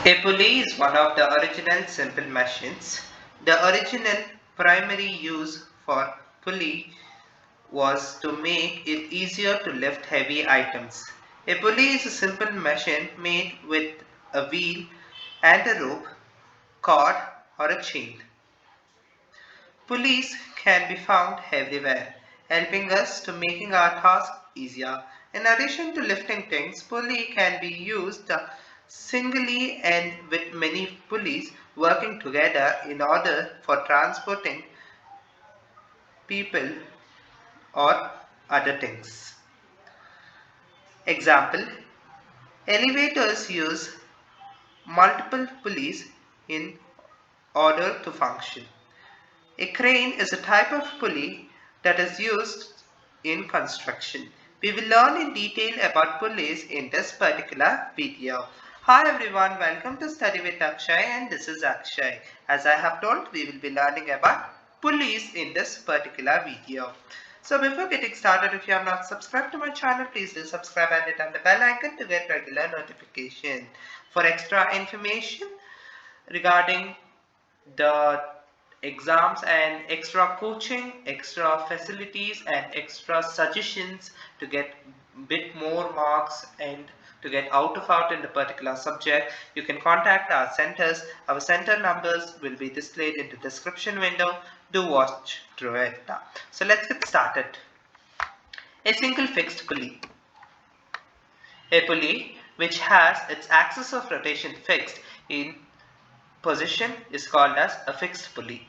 A pulley is one of the original simple machines. The original primary use for pulley was to make it easier to lift heavy items. A pulley is a simple machine made with a wheel and a rope, cord or a chain. Pulleys can be found everywhere, helping us to making our task easier. In addition to lifting things, pulley can be used singly and with many pulleys working together in order for transporting people or other things. Example, elevators use multiple pulleys in order to function. A crane is a type of pulley that is used in construction. We will learn in detail about pulleys in this particular video. Hi everyone, welcome to Study with Akshay, and this is Akshay. As I have told, we will be learning about pulleys in this particular video. So before getting started, if you have not subscribed to my channel, please do subscribe and hit on the bell icon to get regular notification. For extra information regarding the exams and extra coaching, extra facilities and extra suggestions to get bit more marks and to get out in the particular subject, you can contact our centers. Our center numbers will be displayed in the description window. Do watch through it. So let's get started. A single fixed pulley. A pulley which has its axis of rotation fixed in position is called as a fixed pulley.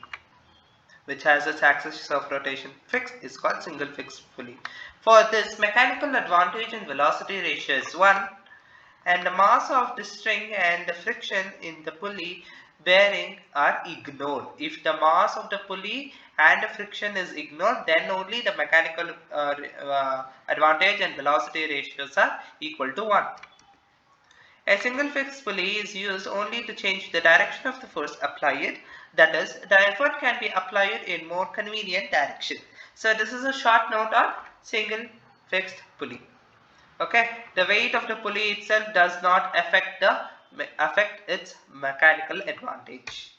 Which has its axis of rotation fixed is called single fixed pulley. For this, mechanical advantage and velocity ratio is 1, and the mass of the string and the friction in the pulley bearing are ignored. If the mass of the pulley and the friction is ignored, then only the mechanical advantage and velocity ratios are equal to 1. A single fixed pulley is used only to change the direction of the force applied. That is, the effort can be applied in more convenient direction. So this is a short note on single fixed pulley. Okay, the weight of the pulley itself does not affect its mechanical advantage.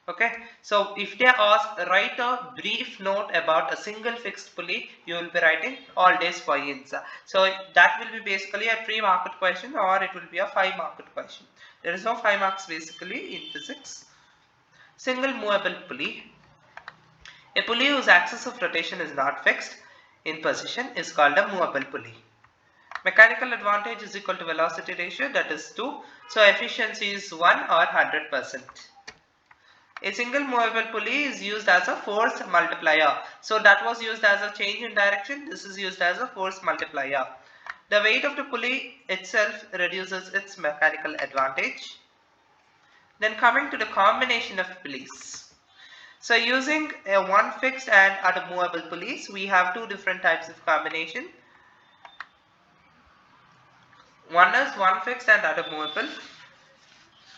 Okay, so if they ask, write a brief note about a single fixed pulley, you will be writing all days points. So that will be basically a 3-marked question, or it will be a 5-marked question. There is no 5 marks basically in physics. Single movable pulley. A pulley whose axis of rotation is not fixed in position is called a movable pulley. Mechanical advantage is equal to velocity ratio, that is 2. So efficiency is 1 or 100%. A single movable pulley is used as a force multiplier. So that was used as a change in direction. This is used as a force multiplier. The weight of the pulley itself reduces its mechanical advantage. Then coming to the combination of pulleys. So using one fixed and other movable pulleys, we have 2 different types of combination. One is one fixed and other movable.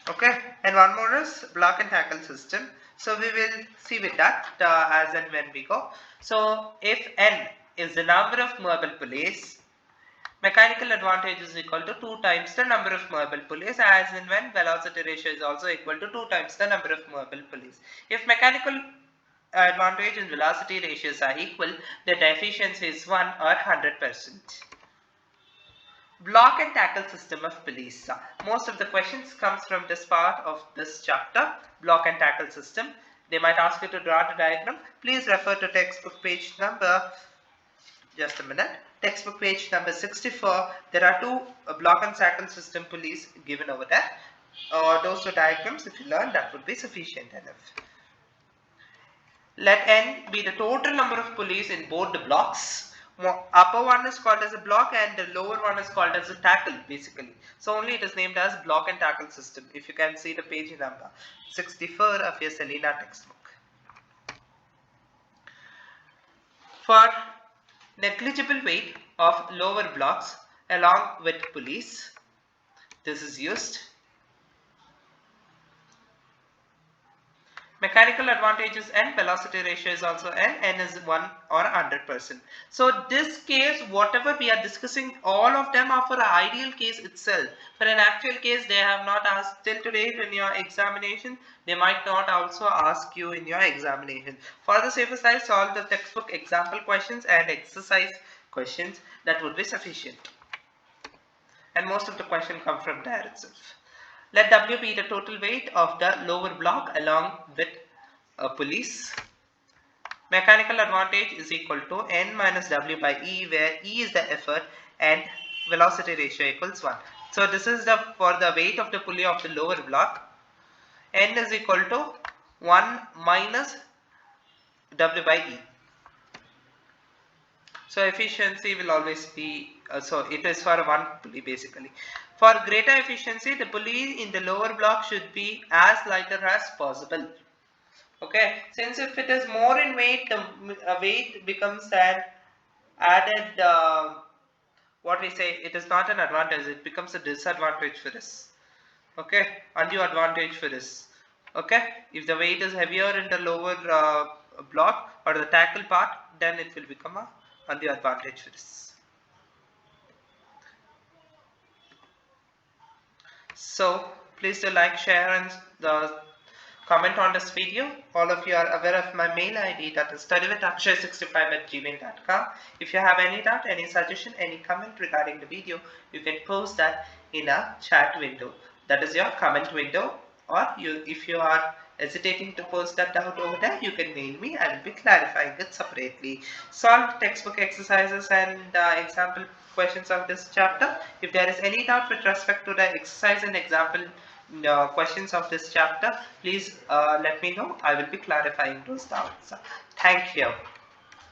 Okay, and one more is block and tackle system. So we will see with that as and when we go. So if n is the number of movable pulleys, mechanical advantage is equal to 2 times the number of movable pulleys, as and when velocity ratio is also equal to 2 times the number of movable pulleys. If mechanical advantage and velocity ratios are equal, then the efficiency is 1 or 100%. Block and tackle system of pulleys. Most of the questions comes from this part of this chapter, block and tackle system. They might ask you to draw the diagram. Please refer to textbook page number, just a minute, textbook page number 64. There are 2 block and tackle system pulleys given over there. Those 2 diagrams, if you learn, that would be sufficient enough. Let n be the total number of pulleys in both the blocks. Upper one is called as a block and the lower one is called as a tackle basically. So only it is named as block and tackle system. If you can see the page number 64 of your Selena textbook. For negligible weight of lower blocks along with pulleys, this is used. Mechanical advantage is n, velocity ratio is also n is 1 or 100%. So this case, whatever we are discussing, all of them are for an ideal case itself. For an actual case, they have not asked till today in your examination. They might not also ask you in your examination. For the safer side, solve the textbook example questions and exercise questions. That would be sufficient. And most of the question come from there itself. Let W be the total weight of the lower block along with pulleys. Mechanical advantage is equal to N minus W by E, where E is the effort and velocity ratio equals 1. So this is the for the weight of the pulley of the lower block. N is equal to 1 minus W by E. So efficiency will always be, so it is for one pulley basically. For greater efficiency, the pulley in the lower block should be as lighter as possible. Okay, since if it is more in weight, the weight becomes an added, what we say, it is not an advantage, it becomes a disadvantage for this. Okay, undue advantage for this. Okay, if the weight is heavier in the lower block or the tackle part, then it will become a undue advantage for this. So please do like, share and comment on this video. All of you are aware of my mail ID, that is studywithakshay65@gmail.com. If you have any doubt, any suggestion, any comment regarding the video, you can post that in a chat window. That is your comment window, or if you are hesitating to post that doubt over there, you can mail me. I will be clarifying it separately. Solve textbook exercises and example questions of this chapter. If there is any doubt with respect to the exercise and example questions of this chapter, please let me know. I will be clarifying those doubts. Thank you.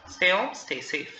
Stay home, stay safe.